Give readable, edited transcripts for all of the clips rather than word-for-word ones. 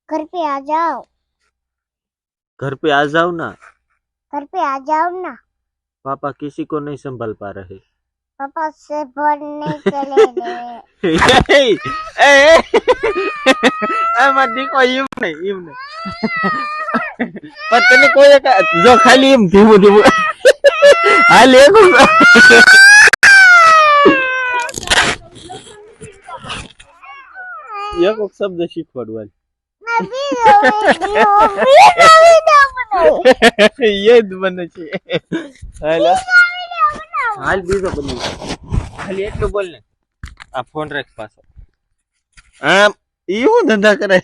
घर पे आ जाओ। घर पे आ जाओ ना। घर पे आ जाओ ना। पापा किसी को नहीं संभाल पा रहे। पापा से नहीं चले ए मत देखो एम नहीं पर तने कोई जो खाली एम धीमो धीमो हाल एक शब्द શીખવાડવા ये બને છે હાલો હાલ બીજો બની ખાલી એટલું બોલ ને આ ફોન રાખ પાછો આમ ઈ હું ધંધા કરે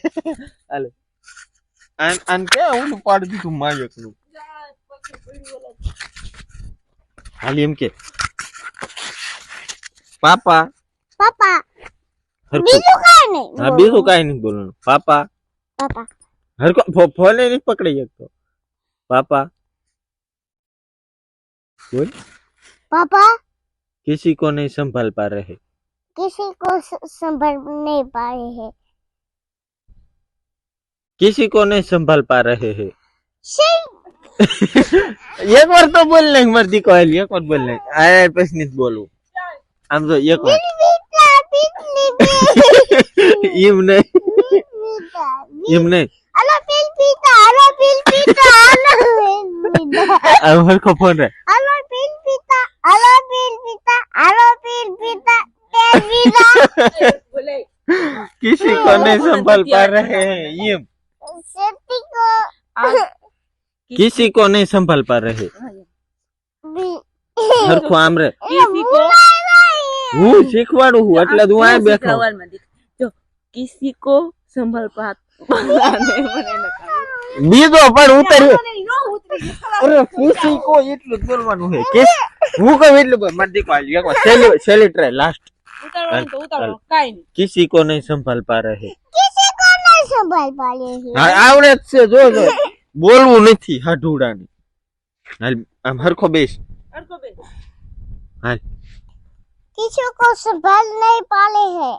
હાલે આન કે હું પાડી દીધું માયકનું હાલ એમ કે પાપા पापा बीजू का नहीं। हाँ बीजू का नहीं बोलना पापा पापा हर को फोन नहीं पकड़े तो पापा बोल पापा किसी को नहीं संभाल पा रहे। किसी को संभाल नहीं पा रहे हैं। किसी को नहीं संभाल पा रहे हैं। सही एक बार तो बोल लेंगे मर्दी को एक बार बोल लेंगे आए बस नहीं बोलूं हम तो एक बार इम नहीं हेलो बिल पीता अब हर को फोन है हेलो बिल पीता किसी को नहीं संभाल पा रहे हैं ये सेफ्टी को किसी को नहीं संभाल पा रहे हर को आम रे હું શીખવાડું હું એટલે તું આ બેઠો જો કિસી કો સંભાળ પાત બીજો પણ ઉતર્યો અરે કિસી કો એટલું જ બોલવાનું છે કિસ હું કહું એટલું બોલ માર દીકો આલી એકવાર સેલી ટ્રાય લાસ્ટ ઉતારો કાઈ નહીં किसी को नहीं संभाल पा रहे किसी को नहीं संभाल पा रहे हैं। હા આવડે જ છે જો જો બોલવું નથી હાઢુડાને હાલ આમ હરખો બેસ અરકો બે હાલ किसी को संभाल नहीं पा रहे हैं।